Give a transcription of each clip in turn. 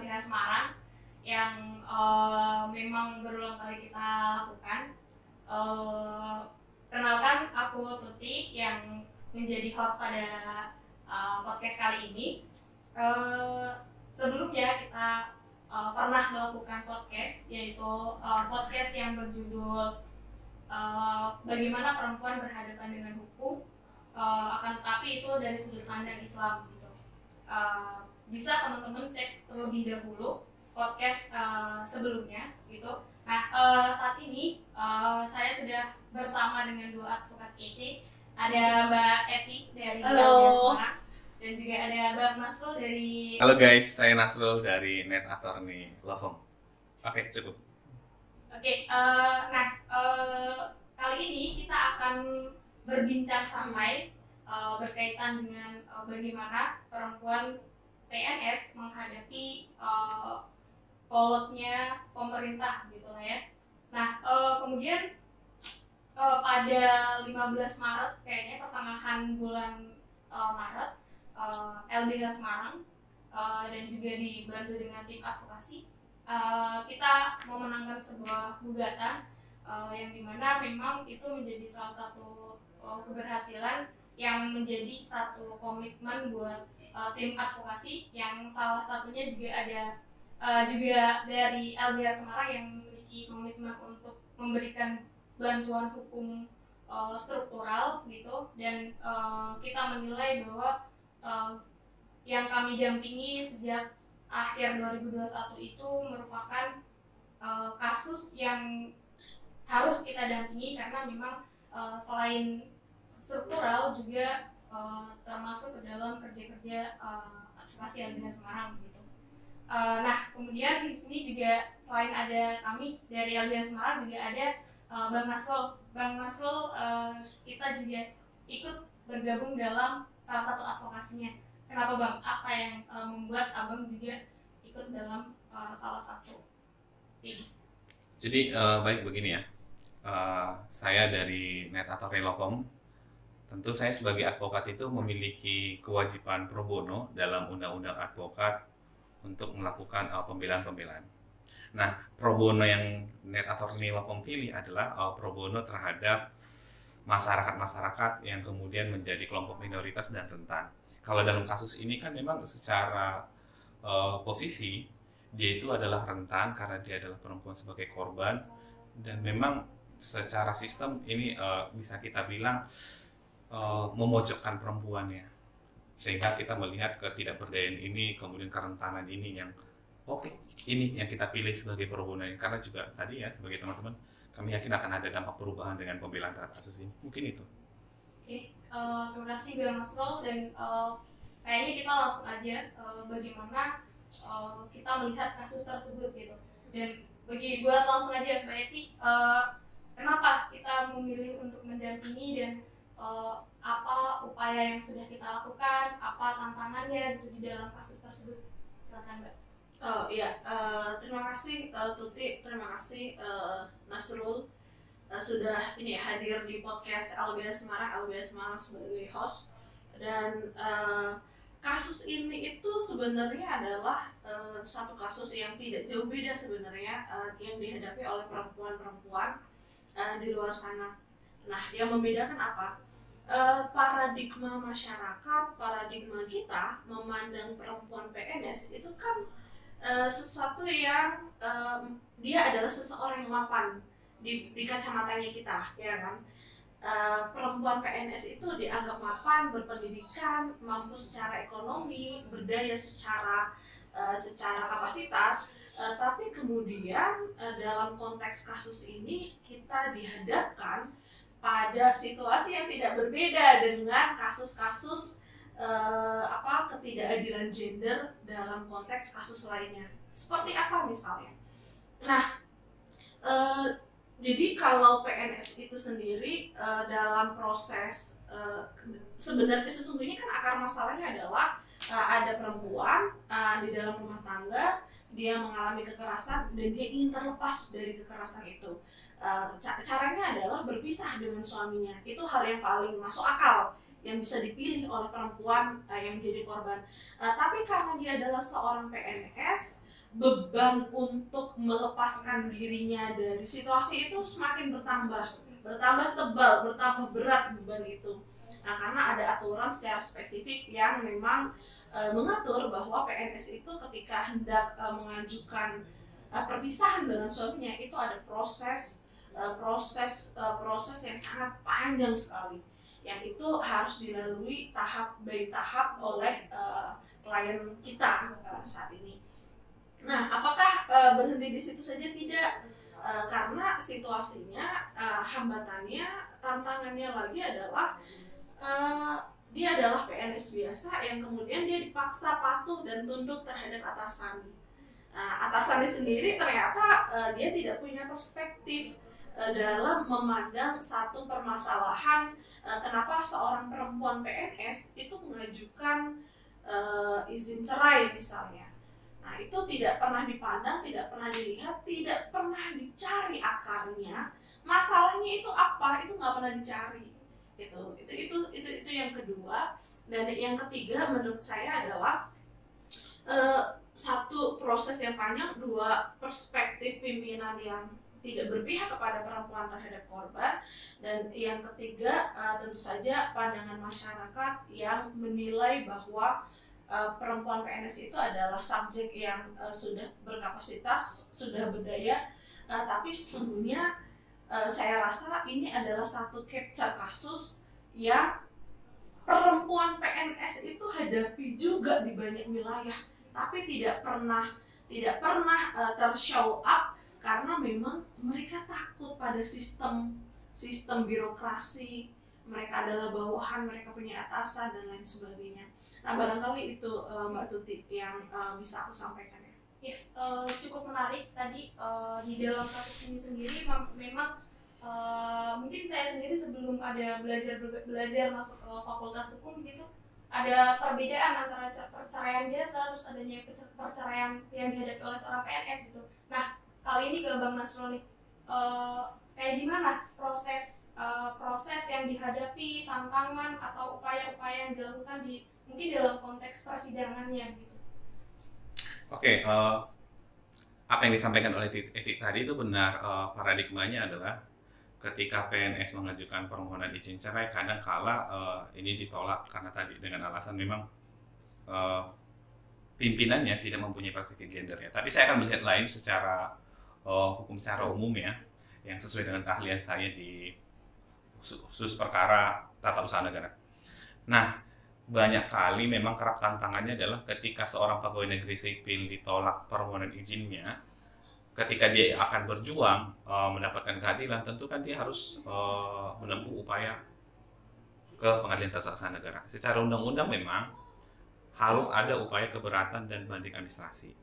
LBH Semarang yang memang berulang kali kita lakukan. Kenalkan, aku Tuti yang menjadi host pada podcast kali ini. Sebelumnya kita pernah melakukan podcast, yaitu podcast yang berjudul bagaimana perempuan berhadapan dengan hukum, akan tetapi itu dari sudut pandang Islam gitu. Bisa teman-teman cek terlebih dahulu podcast sebelumnya gitu. Nah, saat ini saya sudah bersama dengan dua advokat kece. Ada Mbak Eti dari LBH Semarang dan juga ada Bang Nasrul dari... Halo guys, saya Nasrul dari Net Attorney Law Firm. Oke, cukup. Oke, kali ini kita akan berbincang santai berkaitan dengan bagaimana perempuan PNS menghadapi kolotnya pemerintah gitu lah ya. Nah, kemudian pada 15 Maret kayaknya pertengahan bulan Maret, LBH Semarang dan juga dibantu dengan tim advokasi, kita memenangkan sebuah gugatan yang dimana memang itu menjadi salah satu keberhasilan yang menjadi satu komitmen buat tim advokasi, yang salah satunya juga ada juga dari LBH Semarang yang memiliki komitmen untuk memberikan bantuan hukum struktural gitu, dan kita menilai bahwa yang kami dampingi sejak akhir 2021 itu merupakan kasus yang harus kita dampingi karena memang selain struktural juga termasuk ke dalam kerja-kerja advokasi LBH Semarang gitu. Nah, kemudian di sini juga selain ada kami dari LBH Semarang juga ada Bang Nasrul. Bang Nasrul kita juga ikut bergabung dalam salah satu advokasinya. Kenapa Bang? Apa yang membuat Abang juga ikut dalam salah satu tim? Jadi baik begini ya, saya dari Net Attorney Law Firm. Tentu saya sebagai advokat itu memiliki kewajiban pro bono dalam Undang-Undang Advokat untuk melakukan pembelaan-pembelaan. Nah, pro bono yang Net Attorney Law Firm pilih adalah pro bono terhadap masyarakat-masyarakat yang kemudian menjadi kelompok minoritas dan rentan. Kalau dalam kasus ini kan memang secara posisi dia itu adalah rentan karena dia adalah perempuan sebagai korban, dan memang secara sistem ini bisa kita bilang memojokkan perempuannya, sehingga kita melihat ketidakberdayaan ini, kemudian kerentanan ini yang ini yang kita pilih sebagai pro bono, karena juga tadi ya sebagai teman-teman kami yakin akan ada dampak perubahan dengan pembelaan terhadap kasus ini. Mungkin itu. Oke, terima kasih Bang Nasrul, dan kayaknya kita langsung aja bagaimana kita melihat kasus tersebut gitu. Dan buat langsung aja Mbak Eti, kenapa kita memilih untuk mendampingi dan apa upaya yang sudah kita lakukan, apa tantangannya gitu di dalam kasus tersebut? Silakan Mbak. Oh iya, terima kasih Tuti, terima kasih Nasrul sudah hadir di podcast LBH Semarang sebagai host. Dan kasus ini itu sebenarnya adalah satu kasus yang tidak jauh beda sebenarnya yang dihadapi oleh perempuan-perempuan di luar sana. Nah, yang membedakan apa? Paradigma masyarakat, paradigma kita memandang perempuan PNS itu kan sesuatu yang dia adalah seseorang yang mapan di kacamatanya kita, ya kan? Perempuan PNS itu dianggap mapan, berpendidikan, mampu secara ekonomi, berdaya secara kapasitas, tapi kemudian dalam konteks kasus ini kita dihadapkan pada situasi yang tidak berbeda dengan kasus-kasus ketidakadilan gender dalam konteks kasus lainnya. Seperti apa misalnya? Nah, jadi kalau PNS itu sendiri dalam proses sesungguhnya kan akar masalahnya adalah ada perempuan di dalam rumah tangga, dia mengalami kekerasan dan dia ingin terlepas dari kekerasan itu. Caranya adalah berpisah dengan suaminya. Itu hal yang paling masuk akal yang bisa dipilih oleh perempuan yang menjadi korban. Tapi karena dia adalah seorang PNS, beban untuk melepaskan dirinya dari situasi itu semakin bertambah tebal, bertambah berat beban itu. Nah, karena ada aturan secara spesifik yang memang mengatur bahwa PNS itu ketika hendak mengajukan perpisahan dengan suaminya itu ada proses yang sangat panjang sekali, yang itu harus dilalui tahap by tahap oleh klien kita saat ini. Nah, apakah berhenti di situ saja? Tidak, karena situasinya, hambatannya, tantangannya lagi adalah dia adalah PNS biasa yang kemudian dia dipaksa patuh dan tunduk terhadap atasan. Atasannya sendiri ternyata dia tidak punya perspektif dalam memandang satu permasalahan, kenapa seorang perempuan PNS itu mengajukan izin cerai misalnya. Nah, itu tidak pernah dipandang, tidak pernah dilihat, tidak pernah dicari akarnya. Masalahnya itu apa? Itu nggak pernah dicari. Itu yang kedua. Dan yang ketiga menurut saya adalah satu proses yang panjang, dua perspektif pimpinan yang tidak berpihak kepada perempuan terhadap korban, dan yang ketiga tentu saja pandangan masyarakat yang menilai bahwa perempuan PNS itu adalah subjek yang sudah berkapasitas, sudah berdaya, tapi sesungguhnya saya rasa ini adalah satu capture kasus yang perempuan PNS itu hadapi juga di banyak wilayah, tapi tidak pernah tershow up karena memang mereka takut pada sistem birokrasi. Mereka adalah bawahan, mereka punya atasan dan lain sebagainya. Nah, barangkali itu Mbak Tuti yang bisa aku sampaikan ya. Ya, cukup menarik tadi di dalam kasus ini sendiri memang mungkin saya sendiri sebelum ada belajar masuk ke fakultas hukum gitu, ada perbedaan antara perceraian biasa terus adanya perceraian yang dihadapi oleh seorang PNS gitu. Nah, kali ini ke Bang Nasrul nih, kayak gimana proses yang dihadapi, tantangan atau upaya-upaya yang dilakukan mungkin dalam konteks persidangannya gitu. Oke, apa yang disampaikan oleh Etik tadi itu benar. Paradigmanya adalah ketika PNS mengajukan permohonan izin cerai, kadang kala ini ditolak karena tadi dengan alasan memang pimpinannya tidak mempunyai perspektif gender ya. Tapi saya akan melihat lain secara hukum secara umum ya, yang sesuai dengan keahlian saya di khusus perkara tata usaha negara. Nah, banyak kali memang kerap tantangannya adalah ketika seorang pegawai negeri sipil ditolak permohonan izinnya, ketika dia akan berjuang mendapatkan keadilan, tentu kan dia harus menempuh upaya ke pengadilan tata usaha negara. Secara undang-undang memang harus ada upaya keberatan dan banding administrasi.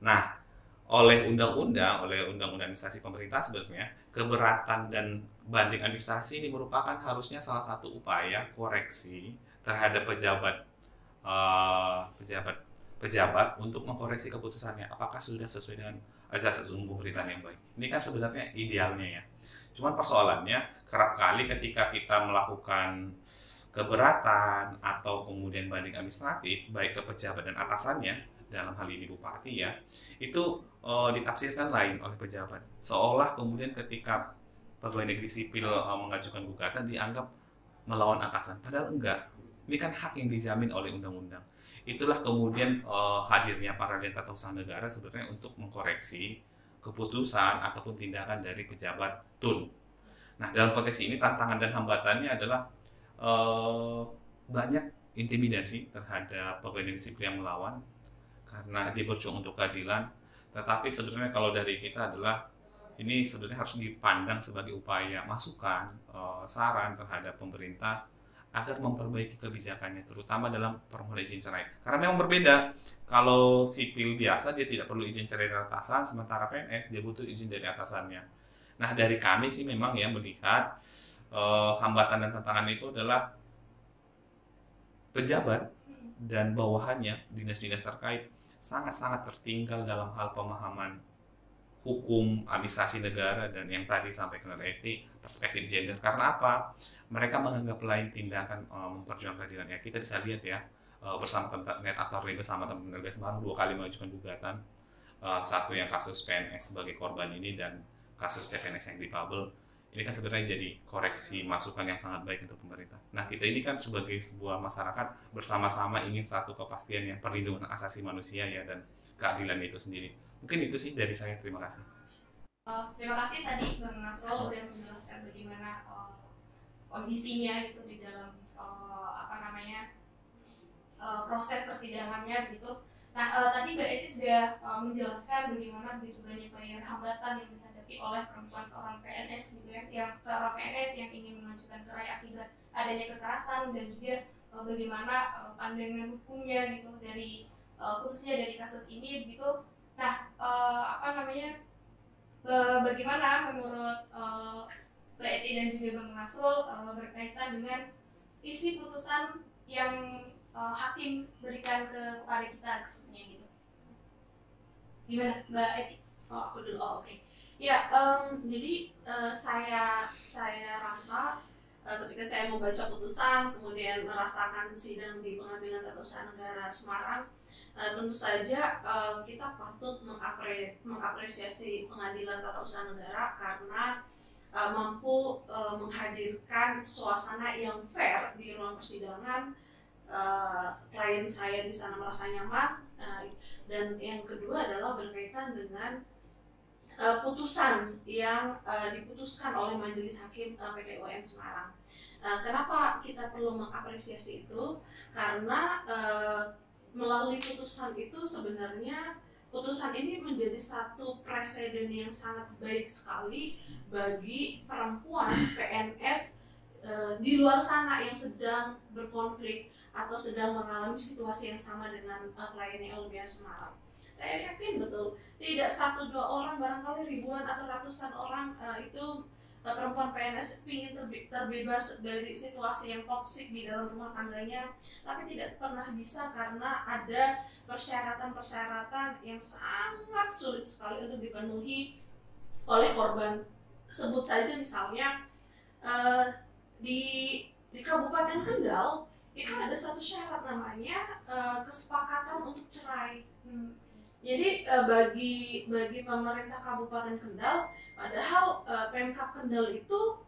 Nah, oleh undang-undang administrasi pemerintah sebetulnya keberatan dan banding administrasi ini merupakan harusnya salah satu upaya koreksi terhadap pejabat untuk mengkoreksi keputusannya apakah sudah sesuai dengan azas umum pemerintahan yang baik. Ini kan sebenarnya idealnya ya. Cuman persoalannya kerap kali ketika kita melakukan keberatan atau kemudian banding administratif baik ke pejabat dan atasannya, dalam hal ini bupati ya, itu ditafsirkan lain oleh pejabat. Seolah kemudian ketika pegawai negeri sipil mengajukan gugatan dianggap melawan atasan, padahal enggak. Ini kan hak yang dijamin oleh undang-undang. Itulah kemudian hadirnya Peradilan Tata Usaha Negara sebenarnya untuk mengkoreksi keputusan ataupun tindakan dari pejabat TUN. Nah, dalam konteks ini tantangan dan hambatannya adalah banyak intimidasi terhadap pegawai negeri sipil yang melawan karena dia berjuang untuk keadilan. Tetapi sebenarnya kalau dari kita adalah ini sebenarnya harus dipandang sebagai upaya masukan, saran terhadap pemerintah agar memperbaiki kebijakannya, terutama dalam permohonan izin cerai. Karena memang berbeda. Kalau sipil biasa dia tidak perlu izin cerai dari atasan, sementara PNS dia butuh izin dari atasannya. Nah, dari kami sih memang ya melihat hambatan dan tantangan itu adalah pejabat dan bawahannya, dinas-dinas terkait sangat-sangat tertinggal dalam hal pemahaman hukum, administrasi negara, dan yang tadi disampaikan oleh Etik, perspektif gender. Karena apa? Mereka menganggap lain tindakan memperjuangkan keadilan. Ya, kita bisa lihat ya, bersama teman-teman bersama teman-teman LBS Semarang 2 kali mengajukan gugatan satu yang kasus PNS sebagai korban ini dan kasus CPNS yang difabel. Ini kan sebenarnya jadi koreksi masukan yang sangat baik untuk pemerintah. Nah, kita ini kan sebagai sebuah masyarakat bersama-sama ingin satu kepastian yang perlindungan asasi manusia ya dan keadilan itu sendiri. Mungkin itu sih dari saya. Terima kasih. Terima kasih tadi Bang Nasrul udah menjelaskan bagaimana kondisinya gitu di dalam proses persidangannya gitu. Nah, tadi Mbak Eti sudah menjelaskan bagaimana begitu banyak hambatan yang dihadapi oleh perempuan seorang PNS gitu ya, yang seorang PNS yang ingin mengajukan cerai akibat adanya kekerasan dan juga bagaimana pandangan hukumnya gitu dari khususnya dari kasus ini begitu. Nah, bagaimana menurut Mbak Eti dan juga Bang Nasrul berkaitan dengan isi putusan yang hakim berikan kepada kita khususnya gitu. Gimana Mbak Eti? Aku dulu. Oke. Ya, jadi saya rasa ketika saya membaca putusan, kemudian merasakan sidang di Pengadilan Tata Usaha Negara Semarang, tentu saja kita patut mengapresiasi Pengadilan Tata Usaha Negara karena mampu menghadirkan suasana yang fair di ruang persidangan. Klien saya di sana merasa nyaman, dan yang kedua adalah berkaitan dengan putusan yang diputuskan oleh Majelis Hakim PT UN Semarang. Kenapa kita perlu mengapresiasi itu? Karena melalui putusan itu sebenarnya putusan ini menjadi satu presiden yang sangat baik sekali bagi perempuan PNS di luar sana yang sedang berkonflik atau sedang mengalami situasi yang sama dengan kliennya LBH Semarang. Saya yakin betul tidak 1-2 orang, barangkali ribuan atau ratusan orang itu perempuan PNS ingin terbebas dari situasi yang toksik di dalam rumah tangganya, tapi tidak pernah bisa karena ada persyaratan-persyaratan yang sangat sulit sekali untuk dipenuhi oleh korban. Sebut saja misalnya di Kabupaten Kendal itu ada satu syarat namanya kesepakatan untuk cerai. Jadi bagi pemerintah Kabupaten Kendal, padahal Pemkab Kendal itu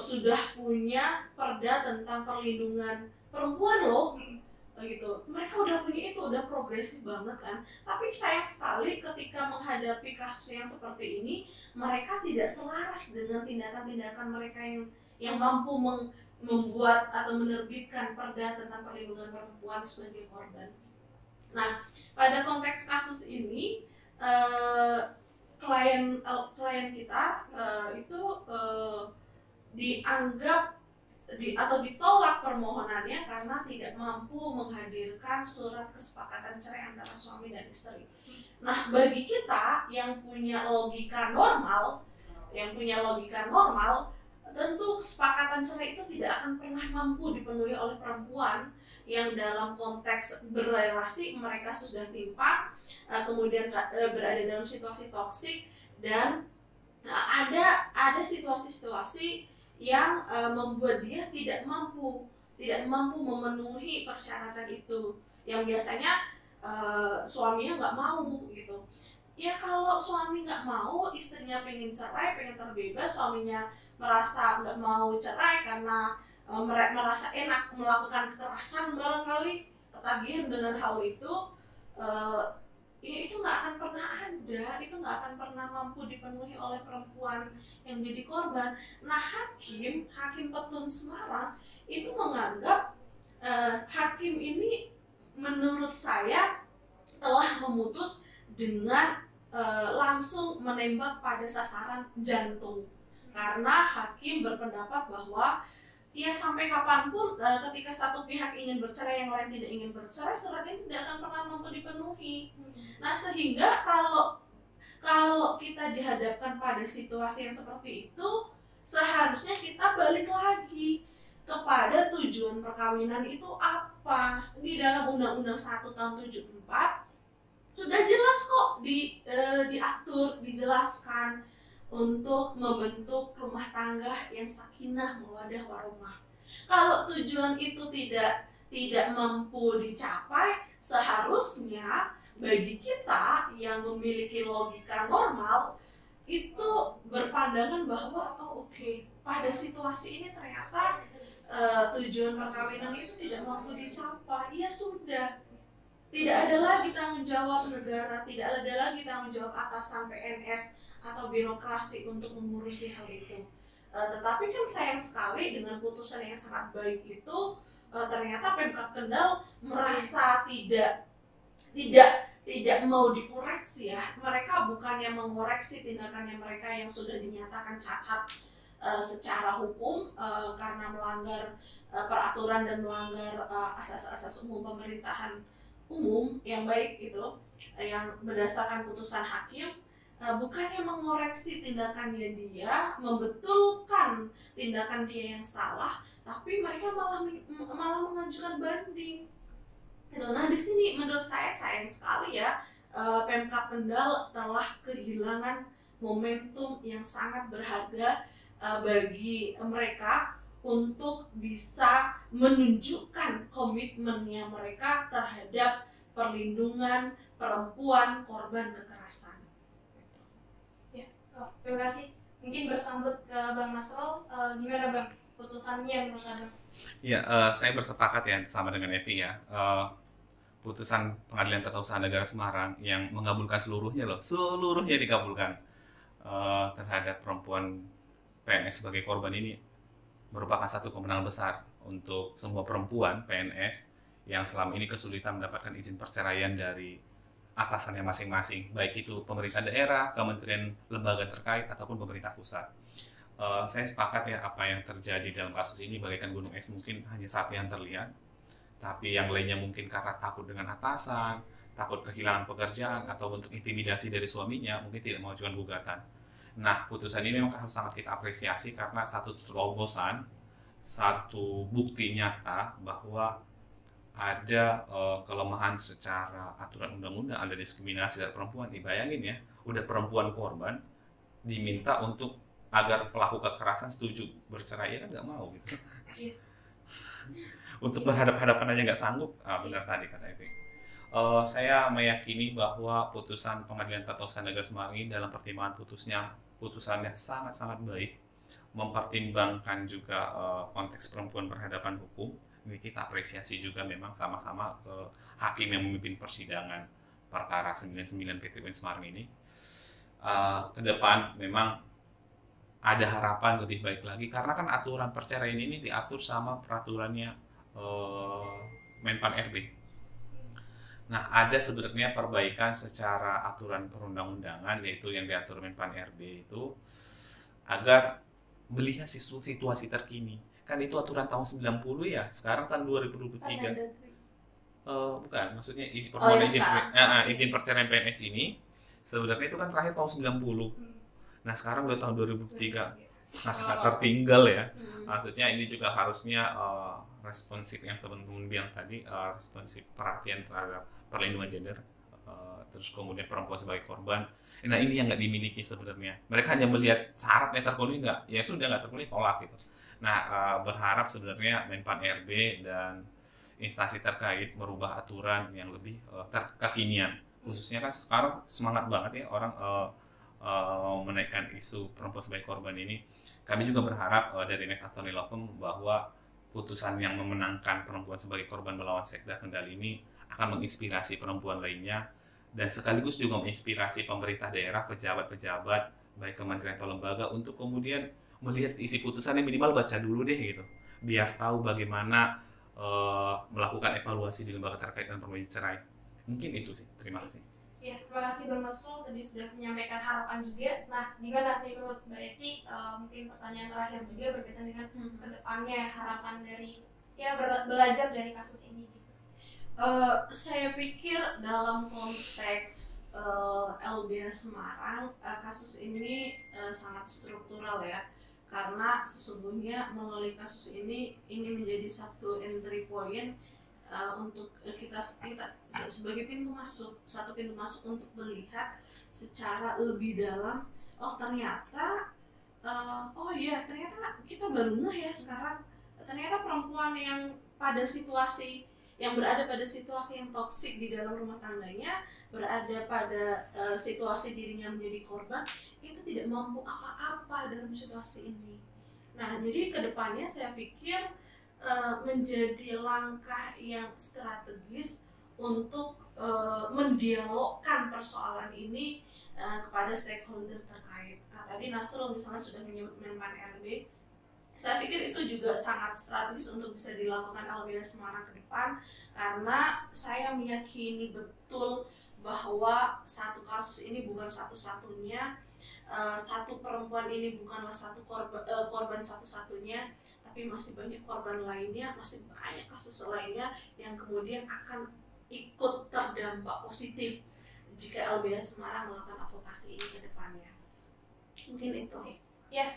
sudah punya perda tentang perlindungan perempuan loh, gitu. Mereka udah punya itu, udah progresif banget kan. Tapi sayang sekali ketika menghadapi kasus yang seperti ini, mereka tidak selaras dengan tindakan-tindakan mereka yang mampu membuat atau menerbitkan perda tentang perlindungan perempuan sebagai korban. Nah, pada konteks kasus ini klien kita itu dianggap atau ditolak permohonannya karena tidak mampu menghadirkan surat kesepakatan cerai antara suami dan istri. Nah, bagi kita yang punya logika normal, tentu kesepakatan cerai itu tidak akan pernah mampu dipenuhi oleh perempuan yang dalam konteks berrelasi mereka sudah timpang, kemudian berada dalam situasi toksik, dan ada situasi-situasi yang membuat dia tidak mampu memenuhi persyaratan itu, yang biasanya suaminya nggak mau gitu. Ya kalau suami nggak mau, istrinya pengen cerai, pengen terbebas, suaminya merasa nggak mau cerai karena merasa enak melakukan kekerasan, barangkali ketagihan dengan hal itu, ya itu nggak akan pernah ada, itu nggak akan pernah mampu dipenuhi oleh perempuan yang jadi korban. Nah, Hakim Petun Semarang itu menganggap hakim ini menurut saya telah memutus dengan langsung menembak pada sasaran jantung. Karena hakim berpendapat bahwa ya sampai kapanpun ketika satu pihak ingin bercerai, yang lain tidak ingin bercerai, surat ini tidak akan pernah mampu dipenuhi. Nah, sehingga kalau kita dihadapkan pada situasi yang seperti itu, seharusnya kita balik lagi kepada tujuan perkawinan itu apa. Di dalam Undang-Undang 1 tahun 74 sudah jelas kok diatur, dijelaskan untuk membentuk rumah tangga yang sakinah mawaddah warahmah. Kalau tujuan itu tidak mampu dicapai, seharusnya bagi kita yang memiliki logika normal itu berpandangan bahwa oke, pada situasi ini ternyata tujuan perkawinan itu tidak mampu dicapai, ya sudah, tidak ada lagi tanggung jawab negara, tidak ada lagi tanggung jawab atasan PNS atau birokrasi untuk mengurusi hal itu. Tetapi kan sayang sekali dengan putusan yang sangat baik itu ternyata Pemkab Kendal merasa tidak mau dikoreksi ya. Mereka bukannya mengoreksi tindakannya mereka yang sudah dinyatakan cacat secara hukum karena melanggar peraturan dan melanggar asas-asas umum pemerintahan umum yang baik itu yang berdasarkan putusan hakim. Bukannya mengoreksi tindakannya dia, membetulkan tindakan dia yang salah, tapi mereka malah mengajukan banding. Gitu. Nah di sini menurut saya sayang sekali ya, Pemkab Kendal telah kehilangan momentum yang sangat berharga bagi mereka untuk bisa menunjukkan komitmennya mereka terhadap perlindungan perempuan korban kekerasan. Terima kasih. Mungkin bersambut ke Bang Nasrul, gimana Bang putusannya menurut Abang? Ya, saya bersepakat ya sama dengan Eti ya. Putusan Pengadilan Tata Usaha Negara Semarang yang mengabulkan seluruhnya dikabulkan terhadap perempuan PNS sebagai korban ini merupakan satu kemenangan besar untuk semua perempuan PNS yang selama ini kesulitan mendapatkan izin perceraian dari atasannya masing-masing, baik itu pemerintah daerah, kementerian lembaga terkait, ataupun pemerintah pusat. Saya sepakat ya, apa yang terjadi dalam kasus ini bagaikan gunung es, mungkin hanya satu yang terlihat, tapi yang lainnya mungkin karena takut dengan atasan, takut kehilangan pekerjaan, atau bentuk intimidasi dari suaminya, mungkin tidak mengajukan gugatan. Nah, putusan ini memang harus sangat kita apresiasi karena satu terobosan, satu bukti nyata bahwa ada kelemahan secara aturan undang-undang, ada diskriminasi terhadap perempuan. Dibayangin ya, udah perempuan korban diminta untuk agar pelaku kekerasan setuju bercerai, ya kan nggak mau gitu. Untuk berhadap-hadapan aja nggak sanggup. Benar tadi kata Evi. Saya meyakini bahwa putusan Pengadilan Tata Usaha Negara Semarang ini dalam pertimbangan putusannya sangat-sangat baik, mempertimbangkan juga konteks perempuan berhadapan hukum. Ini kita apresiasi juga memang sama-sama hakim yang memimpin persidangan perkara 99 PT UN Semarang ini. Ke depan memang ada harapan lebih baik lagi karena kan aturan perceraian ini diatur sama peraturannya Menpan RB. Nah, ada sebenarnya perbaikan secara aturan perundang-undangan yaitu yang diatur Menpan RB itu agar melihat situasi terkini. Kan itu aturan tahun 90 ya, sekarang tahun 2023. Bukan, maksudnya izin perceraian PNS ini sebenarnya itu kan terakhir tahun 90. Nah sekarang udah tahun 2003, sangat tertinggal ya. Maksudnya ini juga harusnya responsif yang teman-teman bilang tadi, responsif perhatian terhadap perlindungan gender, terus kemudian perempuan sebagai korban. Nah ini yang nggak dimiliki sebenarnya. Mereka hanya melihat syaratnya terpenuhi nggak, ya sudah nggak terpenuhi tolak gitu. Nah, berharap sebenarnya Menpan RB dan instansi terkait merubah aturan yang lebih kekinian. Khususnya kan sekarang semangat banget ya orang menaikkan isu perempuan sebagai korban ini. Kami juga berharap dari Net atau Nilofem bahwa putusan yang memenangkan perempuan sebagai korban melawan Sekda Kendal ini akan menginspirasi perempuan lainnya dan sekaligus juga menginspirasi pemerintah daerah, pejabat-pejabat, baik kementerian atau lembaga untuk kemudian melihat isi putusannya, minimal baca dulu deh gitu, biar tahu bagaimana melakukan evaluasi di lembaga terkait dengan permohonan cerai. Mungkin itu sih. Terima kasih. Ya, terima kasih Bang Nasrul tadi sudah menyampaikan harapan juga. Nah, gimana nih menurut Mbak Eti? Mungkin pertanyaan terakhir juga berkaitan dengan kedepannya harapan dari belajar dari kasus ini. Saya pikir dalam konteks LBH Semarang kasus ini sangat struktural ya. Karena sesungguhnya melalui kasus ini menjadi satu entry point untuk kita sebagai satu pintu masuk untuk melihat secara lebih dalam. Ternyata kita baru ngeh ya sekarang. Ternyata perempuan yang berada pada situasi yang toksik di dalam rumah tangganya berada pada situasi dirinya menjadi korban, itu tidak mampu apa-apa dalam situasi ini. Nah, jadi kedepannya saya pikir menjadi langkah yang strategis untuk mendialogkan persoalan ini kepada stakeholder terkait. Nah, tadi Nasrul misalnya sudah menyebut Menpan RB, saya pikir itu juga sangat strategis untuk bisa dilakukan LBH Semarang ke depan, karena saya meyakini betul bahwa satu kasus ini bukan satu-satunya, satu perempuan ini bukanlah satu korban satu-satunya, tapi masih banyak korban lainnya, masih banyak kasus lainnya yang kemudian akan ikut terdampak positif jika LBH Semarang melakukan advokasi ini ke depannya. Mungkin itu. Ya,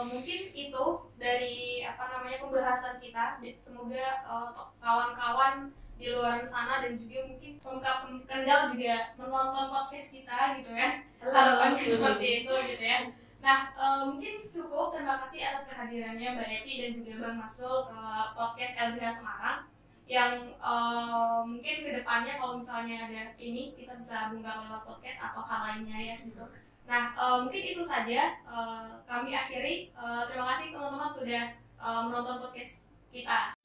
mungkin itu dari pembahasan kita. Semoga kawan-kawan di luar sana dan juga mungkin pengungkap Kendal juga menonton podcast kita gitu ya. Harapannya seperti itu gitu ya. Nah, mungkin cukup. Terima kasih atas kehadirannya Mbak Eti dan juga Bang Nasrul ke podcast LBH Semarang, yang mungkin kedepannya kalau misalnya ada ini kita bisa buka lewat podcast atau hal lainnya ya gitu. Nah, mungkin itu saja kami akhiri. Terima kasih teman-teman sudah menonton podcast kita.